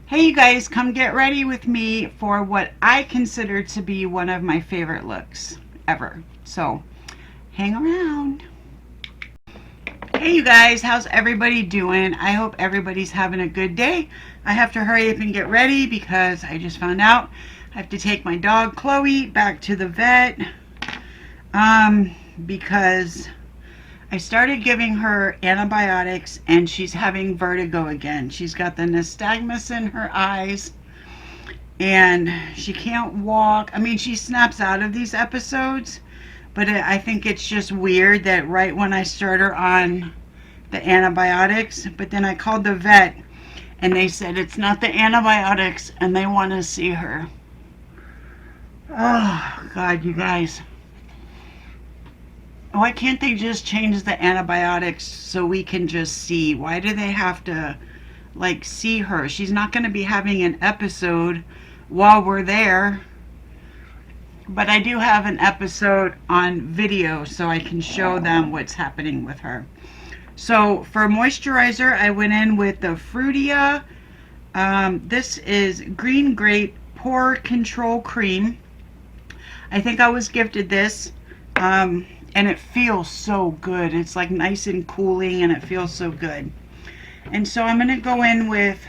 Hey you guys, come get ready with me for what I consider to be one of my favorite looks ever. So hang around. Hey you guys, how's everybody doing? I hope everybody's having a good day. I have to hurry up and get ready because I just found out I have to take my dog Chloe back to the vet because I started giving her antibiotics and she's having vertigo again. She's got the nystagmus in her eyes and she can't walk. I mean, she snaps out of these episodes, but I think it's just weird that right when I start her on the antibiotics, but then I called the vet and they said it's not the antibiotics and they want to see her. Oh, God, you guys. Why can't they just change the antibiotics so we can just see? Why do they have to, like, see her? She's not going to be having an episode while we're there. But I do have an episode on video so I can show them what's happening with her. So for moisturizer, I went in with the Frusia. This is Green Grape Pore Control Cream. I think I was gifted this. And it feels so good. It's like nice and cooling and it feels so good. And so I'm going to go in with,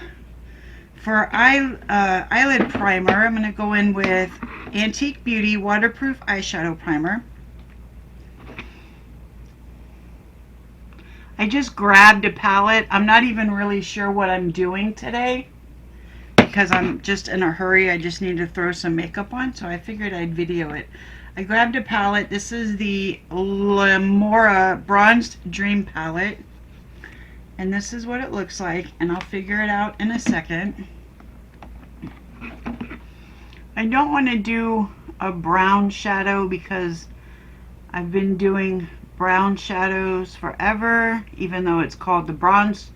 for eyelid primer, I'm going to go in with Antique Beauty Waterproof Eyeshadow Primer. I just grabbed a palette. I'm not even really sure what I'm doing today because I'm just in a hurry. I just need to throw some makeup on, so I figured I'd video it. I grabbed a palette. This is the Lamora Bronzed Dream Palette. And this is what it looks like. And I'll figure it out in a second. I don't want to do a brown shadow because I've been doing brown shadows forever. Even though it's called the Bronze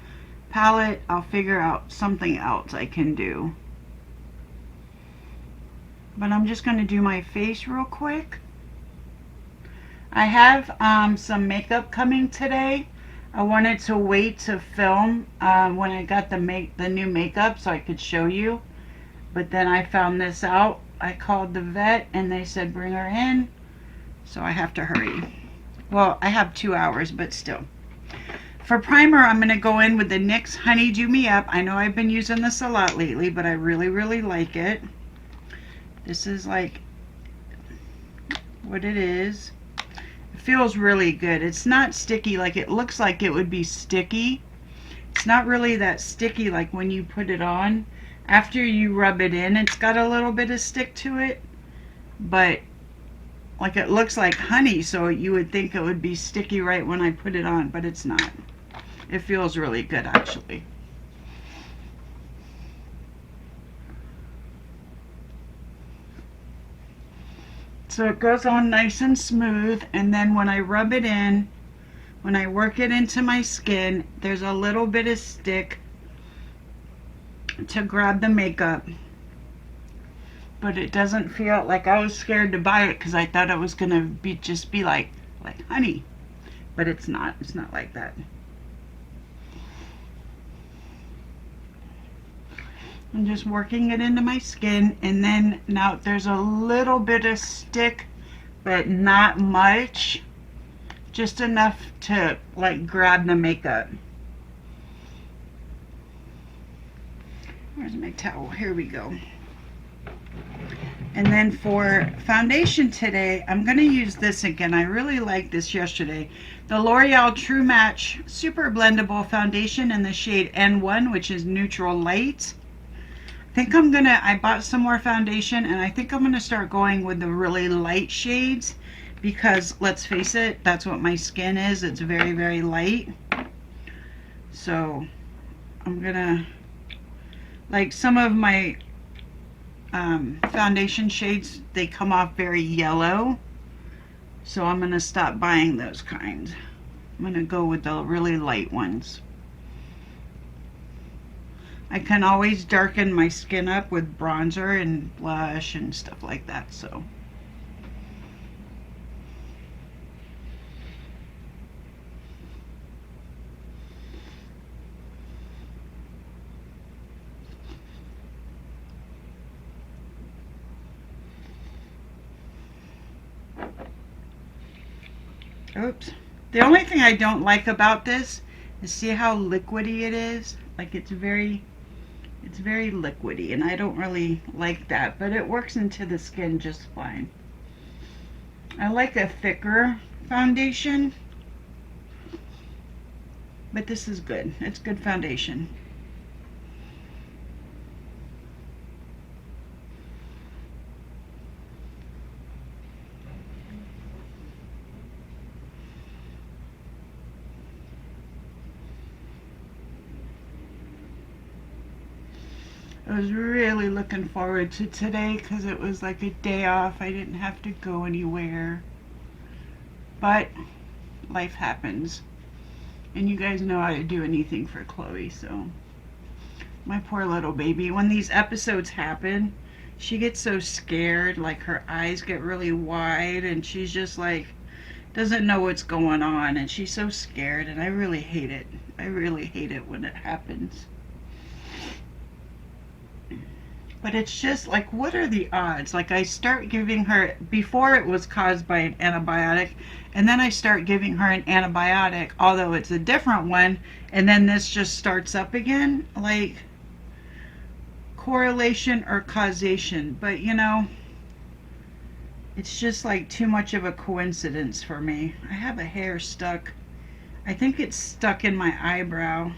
Palette, I'll figure out something else I can do. But I'm just going to do my face real quick. I have some makeup coming today. I wanted to wait to film when I got the new makeup so I could show you. But then I found this out. I called the vet and they said bring her in. So I have to hurry. Well, I have 2 hours, but still. For primer, I'm going to go in with the NYX Honeydew Me Up. I know I've been using this a lot lately, but I really, really like it. This is like what it is. It feels really good. It's not sticky like it looks like it would be sticky. It's not really that sticky like when you put it on. After you rub it in, it's got a little bit of stick to it. But like it looks like honey, so you would think it would be sticky right when I put it on, but it's not. It feels really good actually. So it goes on nice and smooth, and then when I rub it in, when I work it into my skin, there's a little bit of stick to grab the makeup. But it doesn't feel like, I was scared to buy it because I thought it was going to be just be like honey. But it's not. It's not like that. I'm just working it into my skin, and then now there's a little bit of stick, but not much, just enough to like grab the makeup. Where's my towel? Here we go. And then for foundation today, I'm going to use this again. I really liked this yesterday. The L'Oreal True Match Super Blendable Foundation in the shade N1, which is neutral light. I bought some more foundation, and I think I'm gonna start going with the really light shades because let's face it, that's what my skin is. It's very, very light. So I'm gonna, like some of my foundation shades, they come off very yellow. So I'm gonna stop buying those kinds. I'm gonna go with the really light ones. I can always darken my skin up with bronzer and blush and stuff like that, so. Oops. The only thing I don't like about this is see how liquidy it is? Like it's very liquidy, and I don't really like that, but it works into the skin just fine. I like a thicker foundation, but this is good. It's good foundation. I was really looking forward to today because it was like a day off. I didn't have to go anywhere. But life happens. And you guys know how to do anything for Chloe, so. My poor little baby. When these episodes happen, she gets so scared. Like her eyes get really wide and she's just like, doesn't know what's going on. And she's so scared and I really hate it. I really hate it when it happens. But it's just like, what are the odds? Like I start giving her, before it was caused by an antibiotic, and then I start giving her an antibiotic, although it's a different one, and then this just starts up again. Like, correlation or causation. But you know, it's just like too much of a coincidence for me. I have a hair stuck. I think it's stuck in my eyebrow.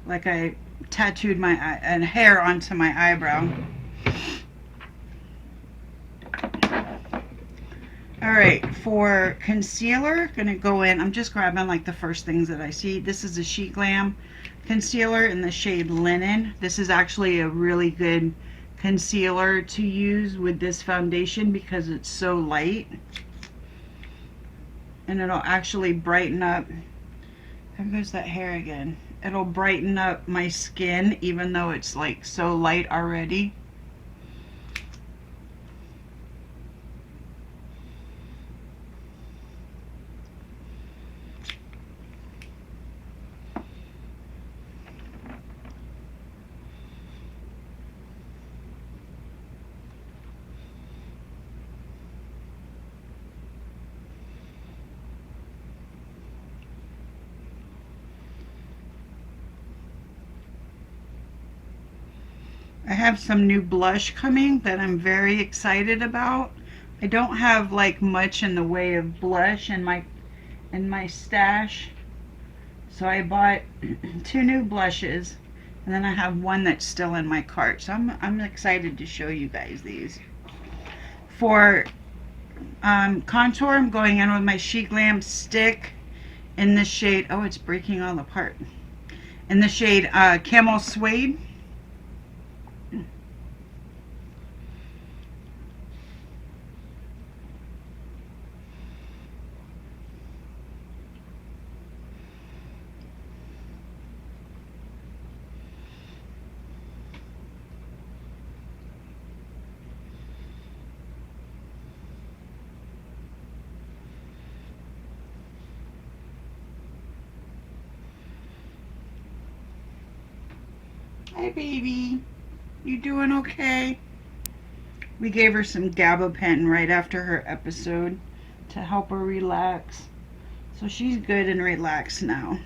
Like I tattooed my hair onto my eyebrow. Alright, for concealer, gonna go in, I'm just grabbing like the first things that I see. This is a Sheglam concealer in the shade Linen. This is actually a really good concealer to use with this foundation because it's so light. And it'll actually brighten up. There goes that hair again. It'll brighten up my skin even though it's like so light already. I have some new blush coming that I'm very excited about. I don't have like much in the way of blush in my stash. So I bought 2 new blushes and then I have one that's still in my cart. So I'm excited to show you guys these. For contour, I'm going in with my Sheglam stick in the shade, oh, it's breaking all apart. In the shade Camel Suede. Hi, baby. You doing okay? We gave her some gabapentin right after her episode to help her relax. So she's good and relaxed now.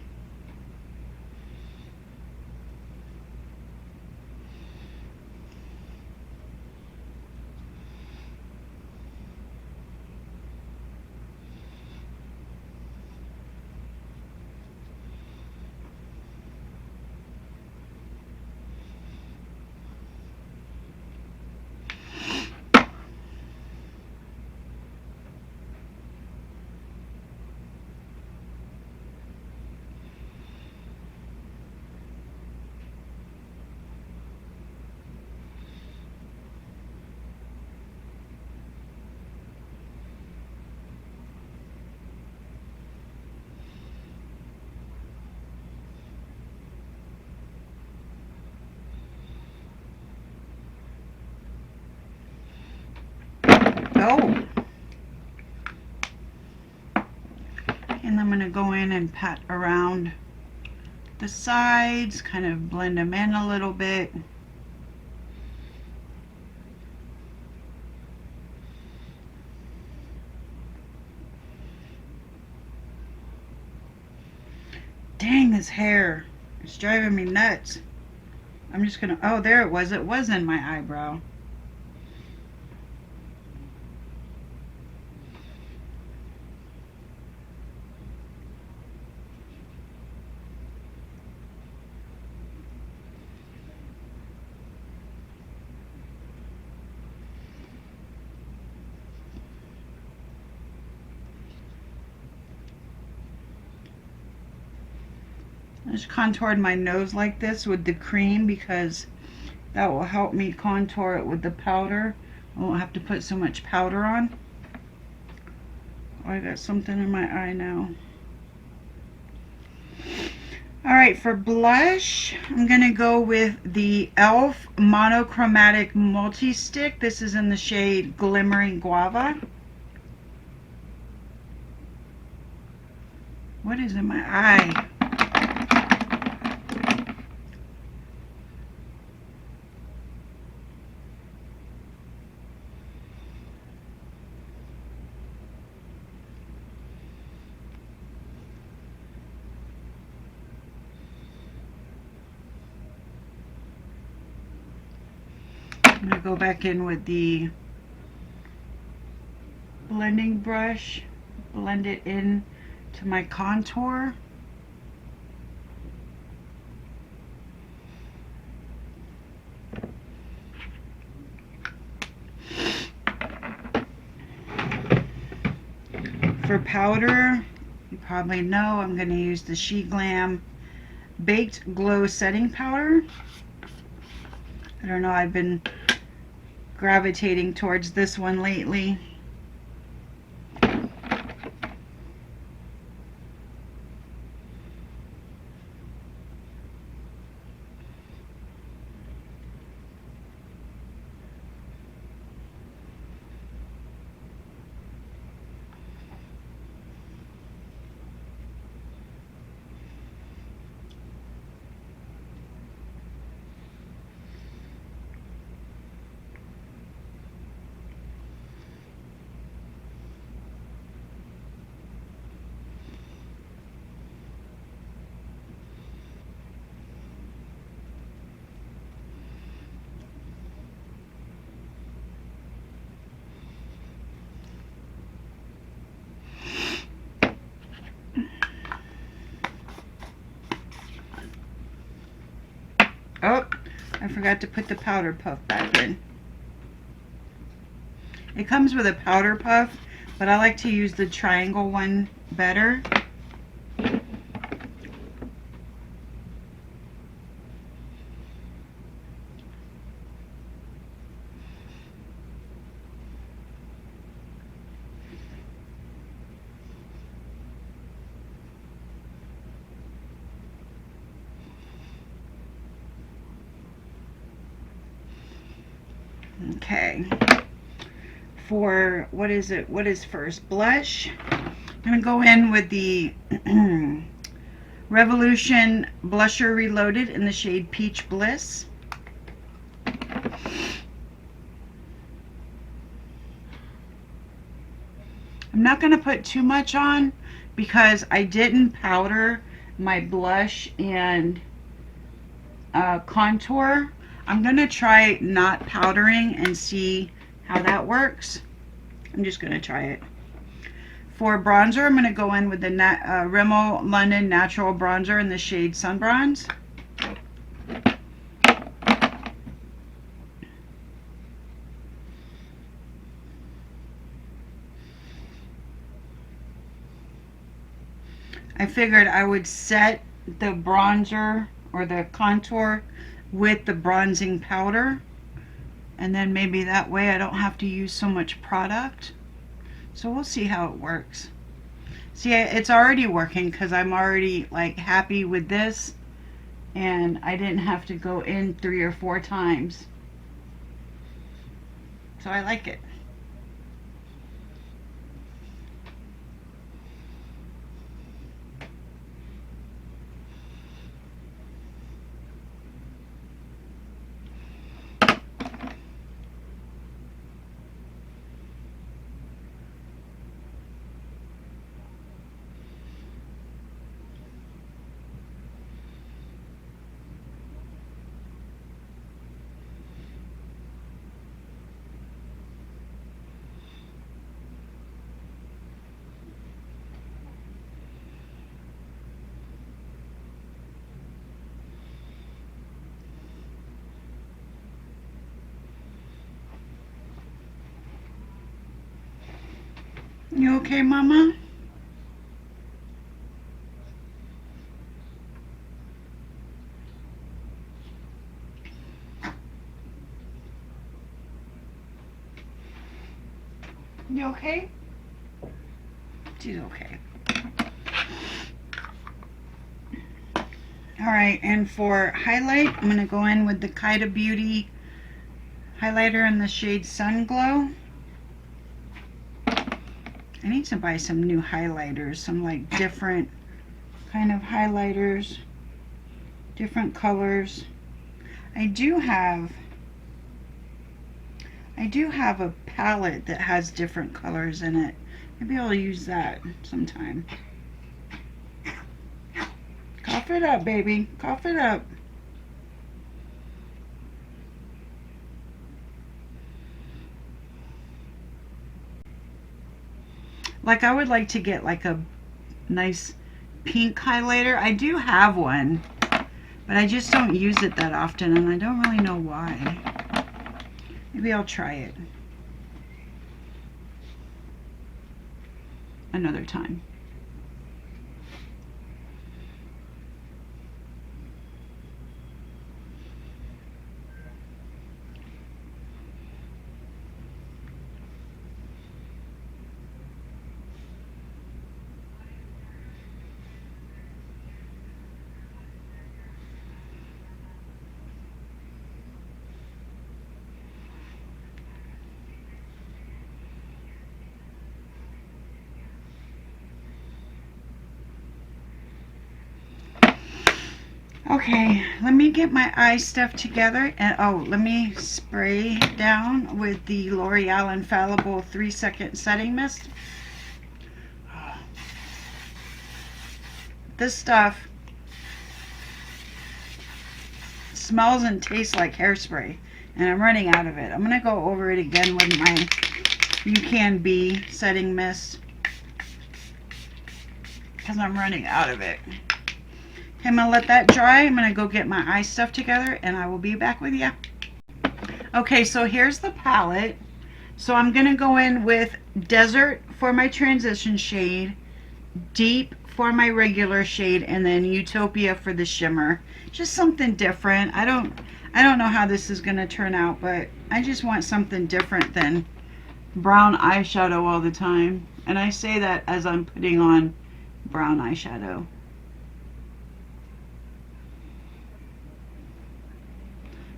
Oh. And I'm going to go in and pat around the sides, kind of blend them in a little bit. Dang, this hair. It's driving me nuts. I'm just gonna, oh, there it was. It was in my eyebrow. I just contoured my nose like this with the cream because that will help me contour it with the powder. I won't have to put so much powder on. Oh, I got something in my eye now. Alright, for blush, I'm going to go with the e.l.f. Monochromatic Multi-Stick. This is in the shade Glimmering Guava. What is in my eye? I'm going to go back in with the blending brush, blend it in to my contour. For powder, you probably know I'm going to use the Sheglam Baked Glow Setting Powder. I don't know, I've been gravitating towards this one lately. Oh, I forgot to put the powder puff back in. It comes with a powder puff, but I like to use the triangle one better. Okay, for what is it? What is first? Blush. I'm going to go in with the Revolution Blusher Reloaded in the shade Peach Bliss. I'm not going to put too much on because I didn't powder my blush and contour. I'm going to try not powdering and see how that works. I'm just going to try it. For bronzer, I'm going to go in with the Rimmel London Natural Bronzer in the shade Sun Bronze. I figured I would set the bronzer or the contour with the bronzing powder, and then maybe that way I don't have to use so much product. So we'll see how it works. See, it's already working because I'm already like happy with this, and I didn't have to go in 3 or 4 times. So I like it. You okay, Mama? You okay? She's okay. Alright, and for highlight, I'm going to go in with the Kyda Beauty highlighter in the shade Sun Glow. I need to buy some new highlighters, some like different kind of highlighters, different colors. I do have a palette that has different colors in it. Maybe I'll use that sometime. Cough it up, baby. Cough it up. Like, I would like to get like a nice pink highlighter. I do have one, but I just don't use it that often, and I don't really know why. Maybe I'll try it another time. Okay, let me get my eye stuff together, and oh, let me spray down with the Loreal Infallible 3-second setting mist. This stuff smells and tastes like hairspray, and I'm running out of it. I'm going to go over it again with my You Can Be setting mist because I'm running out of it. I'm going to let that dry. I'm going to go get my eye stuff together, and I will be back with you. Okay, so here's the palette. So I'm going to go in with Desert for my transition shade, Deep for my regular shade, and then Utopia for the shimmer. Just something different. I don't know how this is going to turn out, but I just want something different than brown eyeshadow all the time. And I say that as I'm putting on brown eyeshadow.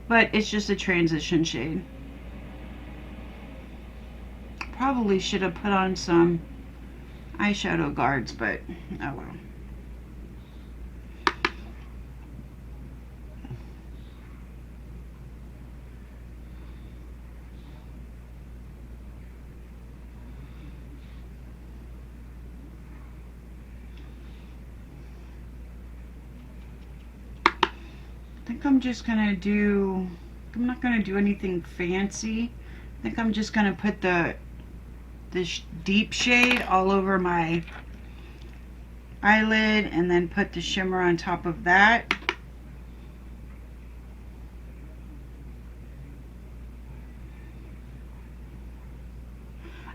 But it's just a transition shade. Probably should have put on some eyeshadow guards, but oh well. I think I'm just gonna do, I'm not gonna do anything fancy. I think I'm just gonna put this deep shade all over my eyelid and then put the shimmer on top of that.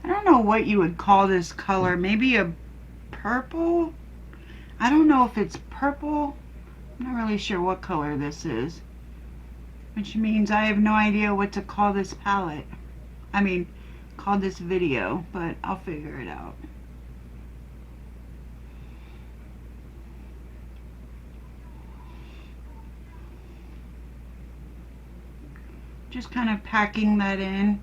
I don't know what you would call this color. Maybe a purple? I don't know if it's purple. I'm not really sure what color this is, which means I have no idea what to call this palette. I mean, call this video, but I'll figure it out. Just kind of packing that in.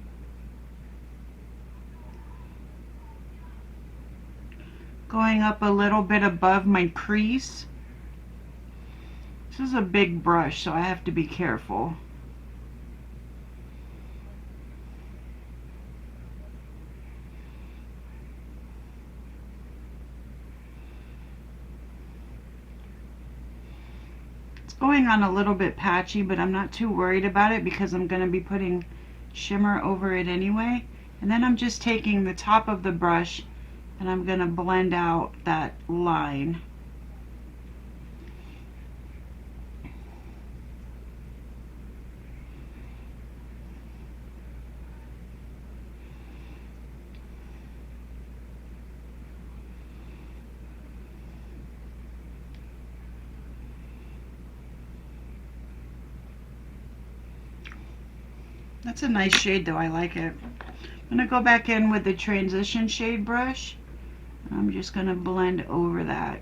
Going up a little bit above my crease. This is a big brush, so I have to be careful. It's going on a little bit patchy, but I'm not too worried about it because I'm going to be putting shimmer over it anyway. And then I'm just taking the top of the brush and I'm going to blend out that line. That's a nice shade though, I like it. I'm gonna go back in with the transition shade brush. I'm just gonna blend over that.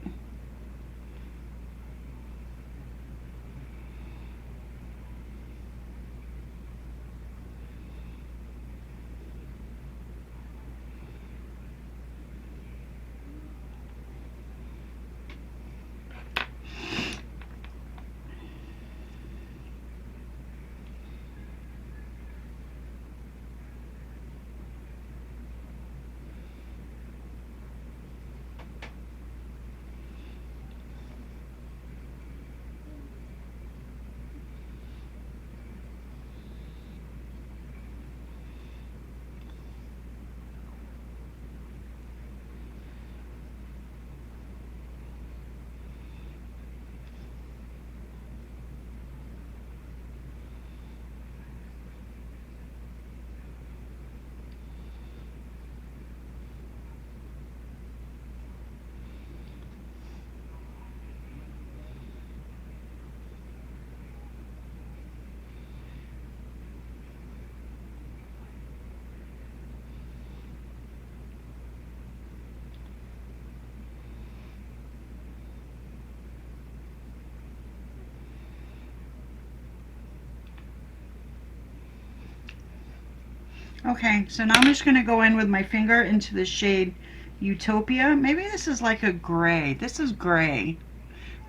Okay, so now I'm just going to go in with my finger into the shade Utopia. Maybe this is like a gray. This is gray.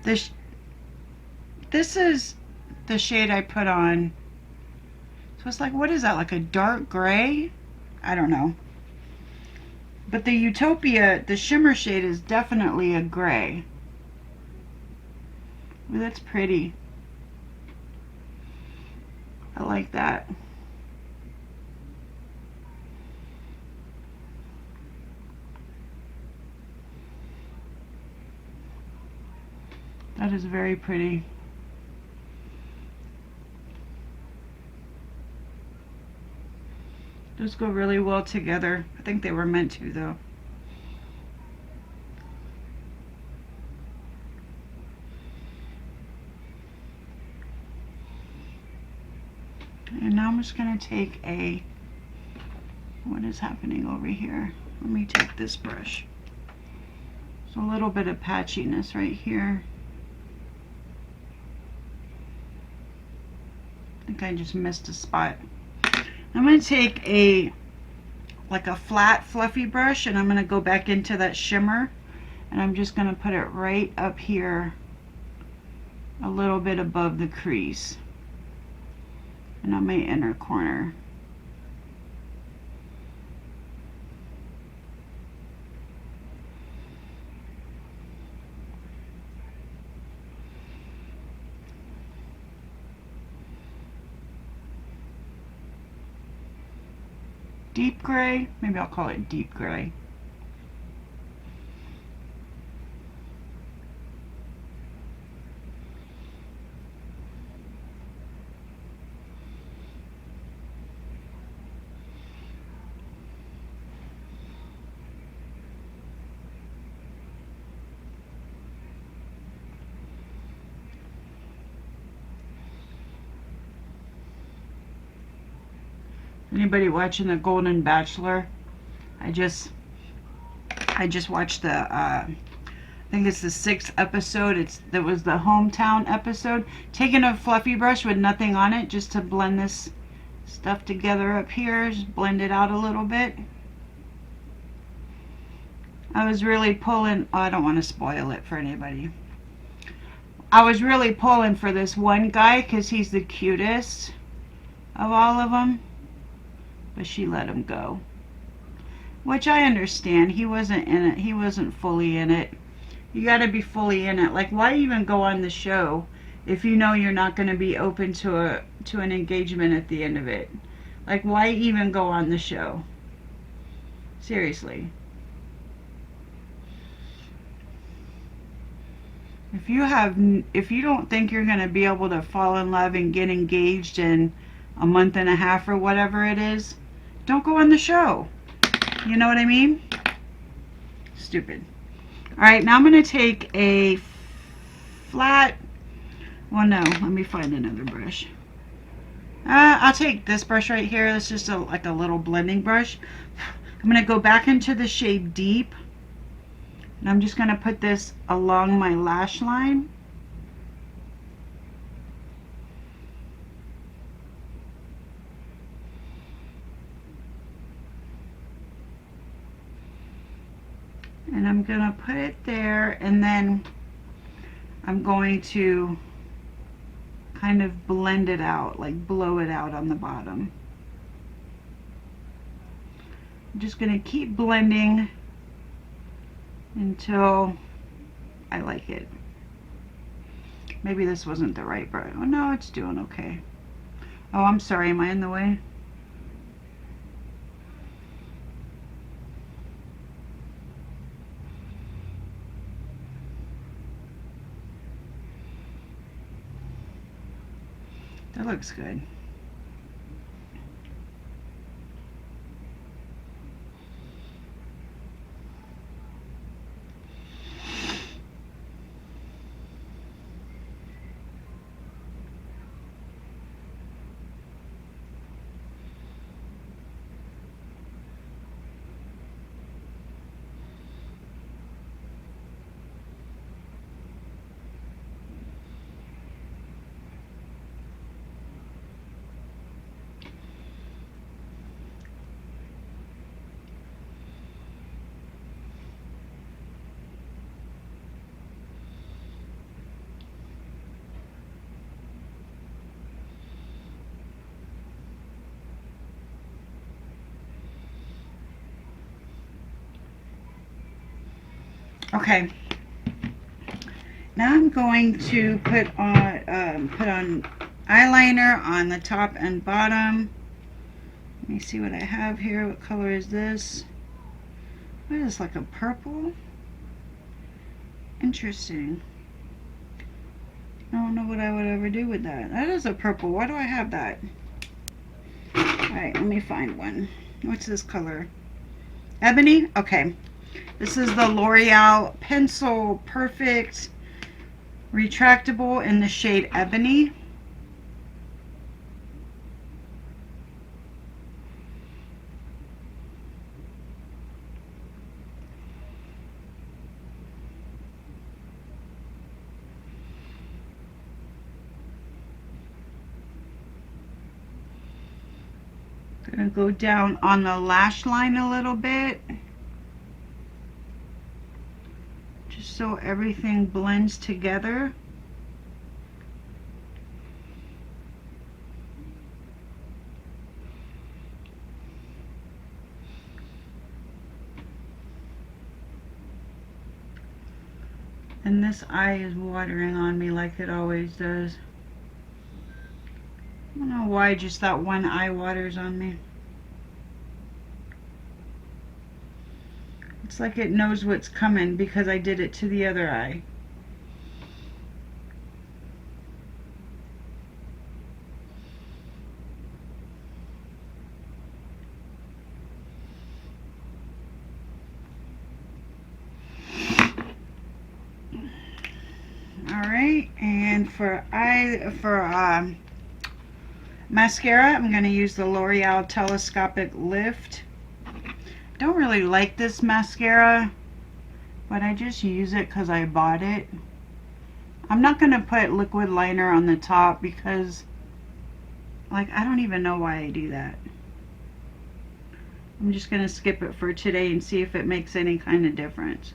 This is the shade I put on. So it's like, what is that? Like a dark gray? I don't know. But the Utopia, the shimmer shade is definitely a gray. Ooh, that's pretty. I like that. That is very pretty. Those go really well together. I think they were meant to though. And now I'm just going to take a, what is happening over here? Let me take this brush. There's a little bit of patchiness right here. I think I just missed a spot. I'm going to take a, like a flat fluffy brush, and I'm going to go back into that shimmer, and I'm just going to put it right up here, a little bit above the crease, and on my inner corner. Deep gray, maybe I'll call it deep gray. Anybody watching The Golden Bachelor? I just watched the I think it's the 6th episode. That was the hometown episode. Taking a fluffy brush with nothing on it just to blend this stuff together up here. Just blend it out a little bit. I was really pulling, oh, I don't want to spoil it for anybody. I was really pulling for this one guy because he's the cutest of all of them. But she let him go, which I understand. He wasn't in it. He wasn't fully in it. You got to be fully in it. Like, why even go on the show if you know you're not going to be open to an engagement at the end of it? Like, why even go on the show? Seriously. If you don't think you're going to be able to fall in love and get engaged in a month and a half or whatever it is, don't go on the show. You know what I mean? Stupid. Alright, now I'm going to take a flat, well no, let me find another brush. I'll take this brush right here. It's just like a little blending brush. I'm going to go back into the shade Deep. And I'm just going to put this along my lash line. And I'm going to put it there, and then I'm going to kind of blend it out, like blow it out on the bottom. I'm just going to keep blending until I like it. Maybe this wasn't the right brush. Oh no, it's doing okay. Oh, I'm sorry, am I in the way? That looks good. Okay, now I'm going to put on eyeliner on the top and bottom. Let me see what I have here. What color is this? What is this, like a purple? Interesting. I don't know what I would ever do with that. That is a purple. Why do I have that? Alright, let me find one. What's this color? Ebony? Okay. This is the L'Oreal Pencil Perfect Retractable in the shade Ebony. I'm going to go down on the lash line a little bit, just so everything blends together. And this eye is watering on me like it always does. I don't know why just that one eye waters on me. It's like it knows what's coming because I did it to the other eye. Alright, and for mascara, I'm going to use the L'Oreal Telescopic Lift. Don't really like this mascara, but I just use it because I bought it. I'm not going to put liquid liner on the top because, like, I don't even know why I do that. I'm just going to skip it for today and see if it makes any kind of difference.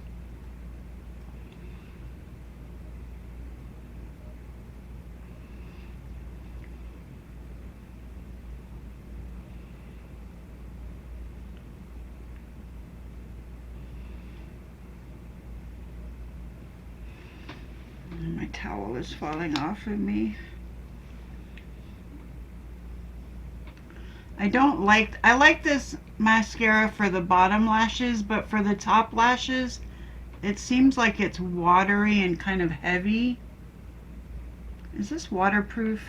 My towel is falling off of me. I like this mascara for the bottom lashes, but for the top lashes, it seems like it's watery and kind of heavy. Is this waterproof?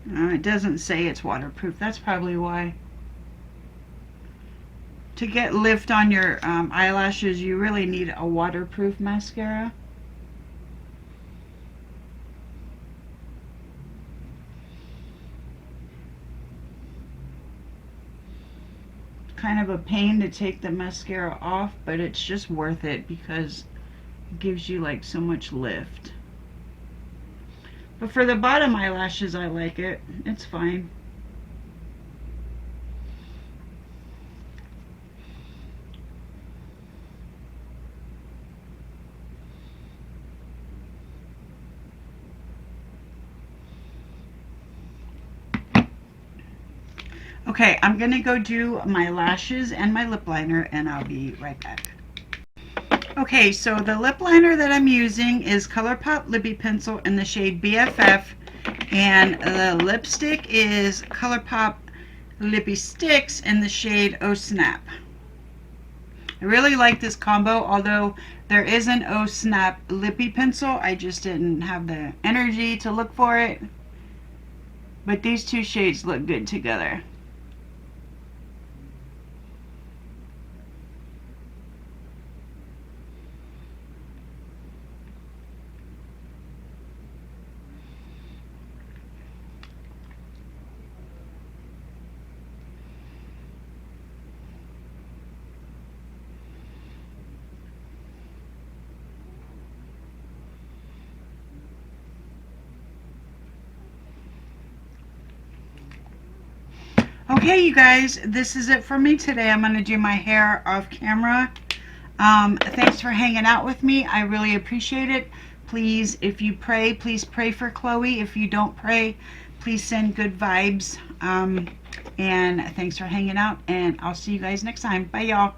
It doesn't say it's waterproof. That's probably why. To get lift on your eyelashes, you really need a waterproof mascara. kind of a pain to take the mascara off, but it's just worth it because it gives you like so much lift. But for the bottom eyelashes, I like it. It's fine. Okay, I'm gonna go do my lashes and my lip liner, and I'll be right back. Okay, so the lip liner that I'm using is Colourpop Lippie Pencil in the shade BFF, and the lipstick is Colourpop Lippie Stix in the shade Oh Snap. I really like this combo, although there is an Oh Snap Lippie Pencil. I just didn't have the energy to look for it. But these two shades look good together. Okay, you guys, this is it for me today. I'm going to do my hair off camera. Thanks for hanging out with me. I really appreciate it. Please, if you pray, please pray for Chloe. If you don't pray, please send good vibes. And thanks for hanging out, and I'll see you guys next time. Bye, y'all.